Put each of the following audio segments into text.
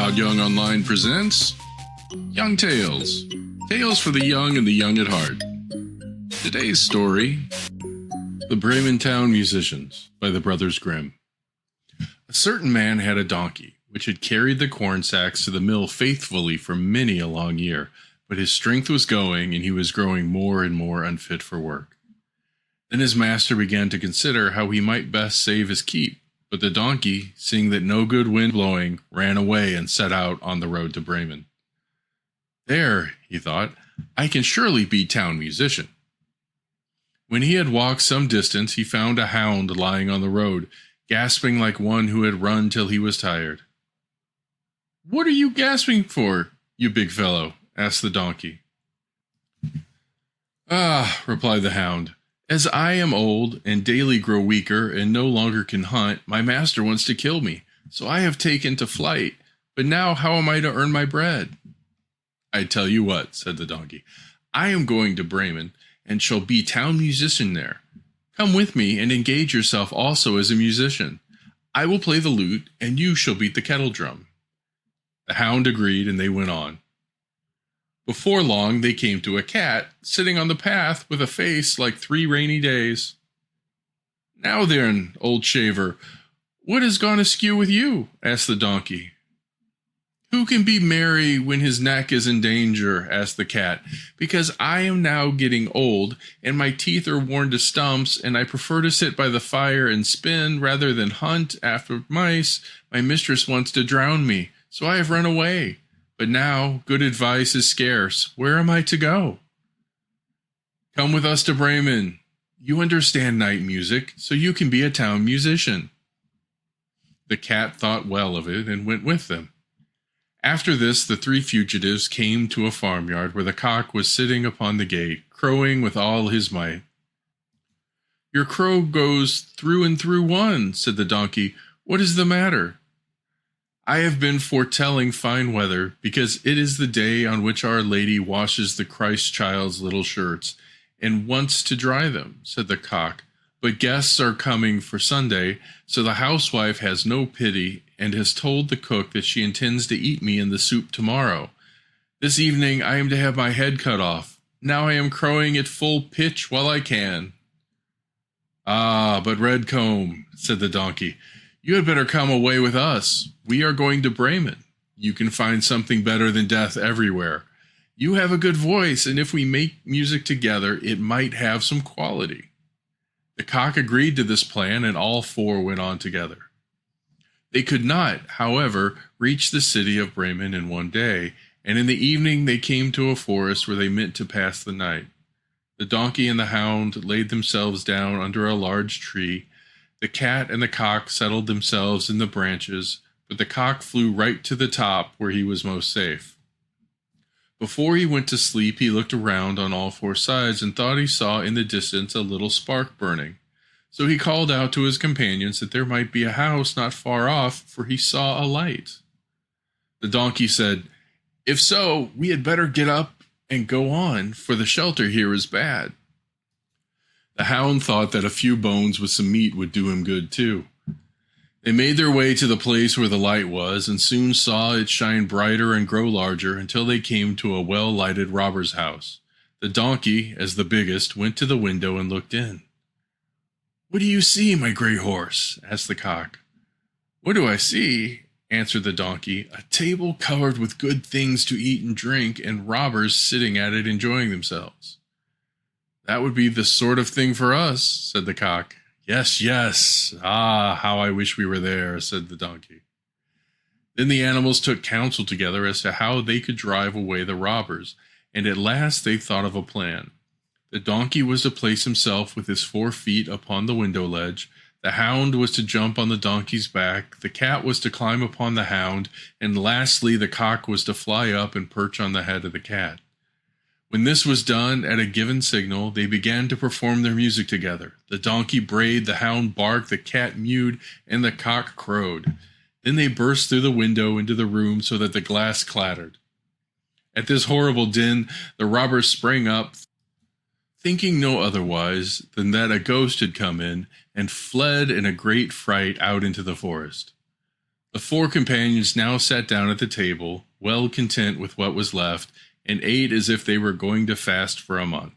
Todd Young Online presents Young Tales. Tales for the young and the young at heart. Today's story, The Bremen Town Musicians by the brothers Grimm. A certain man had a donkey, which had carried the corn sacks to the mill faithfully for many a long year, but his strength was going, and he was growing more and more unfit for work. Then his master began to consider how he might best save his keep. But the donkey, seeing that no good wind blowing, ran away and set out on the road to Bremen. There, he thought, I can surely be town musician. When he had walked some distance, he found a hound lying on the road, gasping like one who had run till he was tired. What are you gasping for, you big fellow? Asked the donkey. Ah, replied the hound. As I am old and daily grow weaker and no longer can hunt, my master wants to kill me, so I have taken to flight. But now how am I to earn my bread? I tell you what, said the donkey, I am going to Bremen and shall be town musician there. Come with me and engage yourself also as a musician. I will play the lute and you shall beat the kettle drum. The hound agreed and they went on. Before long, they came to a cat sitting on the path with a face like 3 rainy days. Now then, old shaver, what has gone askew with you? Asked the donkey. Who can be merry when his neck is in danger? Asked the cat. Because I am now getting old, and my teeth are worn to stumps, and I prefer to sit by the fire and spin rather than hunt after mice. My mistress wants to drown me, so I have run away. But now, good advice is scarce. Where am I to go? Come with us to Bremen. You understand night music, so you can be a town musician. The cat thought well of it and went with them. After this, the 3 fugitives came to a farmyard where the cock was sitting upon the gate, crowing with all his might. Your crow goes through and through one, said the donkey. What is the matter? I have been foretelling fine weather, because it is the day on which Our Lady washes the Christ child's little shirts, and wants to dry them, said the cock. But guests are coming for Sunday, so the housewife has no pity, and has told the cook that she intends to eat me in the soup tomorrow. This evening I am to have my head cut off. Now I am crowing at full pitch while I can. Ah, but Redcomb, said the donkey, you had better come away with us. We are going to Bremen. You can find something better than death everywhere. You have a good voice, and if we make music together, it might have some quality. The cock agreed to this plan, and all 4 went on together. They could not, however, reach the city of Bremen in one day, and in the evening they came to a forest where they meant to pass the night. The donkey and the hound laid themselves down under a large tree. The cat and the cock settled themselves in the branches, but the cock flew right to the top where he was most safe. Before he went to sleep, he looked around on all 4 sides and thought he saw in the distance a little spark burning. So he called out to his companions that there might be a house not far off, for he saw a light. The donkey said, If so, we had better get up and go on, for the shelter here is bad. The hound thought that a few bones with some meat would do him good, too. They made their way to the place where the light was, and soon saw it shine brighter and grow larger until they came to a well-lighted robber's house. The donkey, as the biggest, went to the window and looked in. What do you see, my gray horse? Asked the cock. What do I see? Answered the donkey. A table covered with good things to eat and drink, and robbers sitting at it enjoying themselves. That would be the sort of thing for us, said the cock. Yes, yes. Ah, how I wish we were there, said the donkey. Then the animals took counsel together as to how they could drive away the robbers, and at last they thought of a plan. The donkey was to place himself with his 4 feet upon the window ledge, the hound was to jump on the donkey's back, the cat was to climb upon the hound, and lastly the cock was to fly up and perch on the head of the cat. When this was done, at a given signal, they began to perform their music together. The donkey brayed, the hound barked, the cat mewed, and the cock crowed. Then they burst through the window into the room so that the glass clattered. At this horrible din, the robbers sprang up, thinking no otherwise than that a ghost had come in, and fled in a great fright out into the forest. The four companions now sat down at the table, well content with what was left, and ate as if they were going to fast for a month.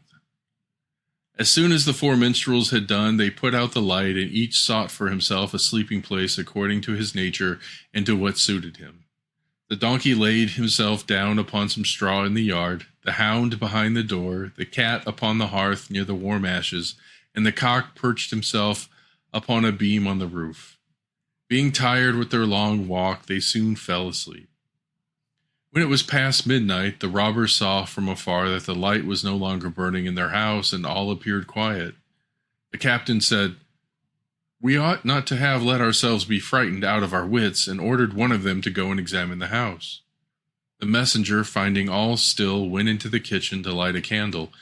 As soon as the four minstrels had done, they put out the light, and each sought for himself a sleeping place according to his nature and to what suited him. The donkey laid himself down upon some straw in the yard, the hound behind the door, the cat upon the hearth near the warm ashes, and the cock perched himself upon a beam on the roof. Being tired with their long walk, they soon fell asleep. When it was past midnight, the robbers saw from afar that the light was no longer burning in their house, and all appeared quiet. The captain said, "We ought not to have let ourselves be frightened out of our wits," and ordered one of them to go and examine the house. The messenger, finding all still, went into the kitchen to light a candle,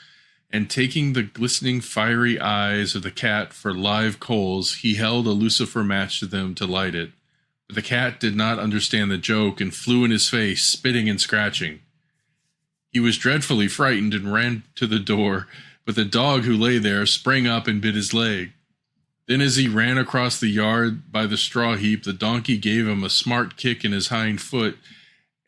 and taking the glistening fiery eyes of the cat for live coals, he held a lucifer match to them to light it. But the cat did not understand the joke and flew in his face, spitting and scratching. He was dreadfully frightened and ran to the door, but the dog who lay there sprang up and bit his leg. Then as he ran across the yard by the straw heap, the donkey gave him a smart kick in his hind foot,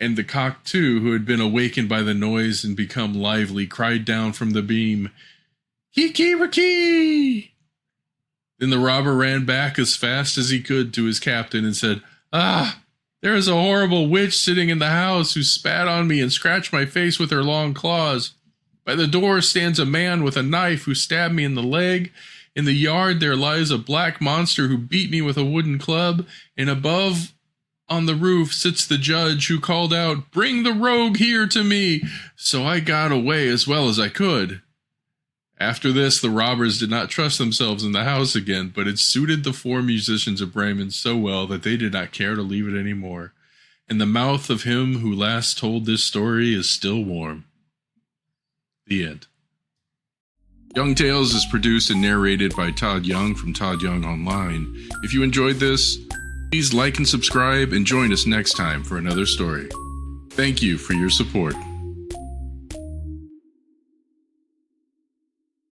and the cock too, who had been awakened by the noise and become lively, cried down from the beam, "Kiki-riki!" Then the robber ran back as fast as he could to his captain and said, "Ah, there is a horrible witch sitting in the house who spat on me and scratched my face with her long claws. By the door stands a man with a knife who stabbed me in the leg. In the yard there lies a black monster who beat me with a wooden club, and above on the roof sits the judge who called out, 'Bring the rogue here to me!' So I got away as well as I could." After this, the robbers did not trust themselves in the house again, but it suited the four musicians of Bremen so well that they did not care to leave it any more. And the mouth of him who last told this story is still warm. The end. Young Tales is produced and narrated by Todd Young from Todd Young Online. If you enjoyed this, please like and subscribe and join us next time for another story. Thank you for your support.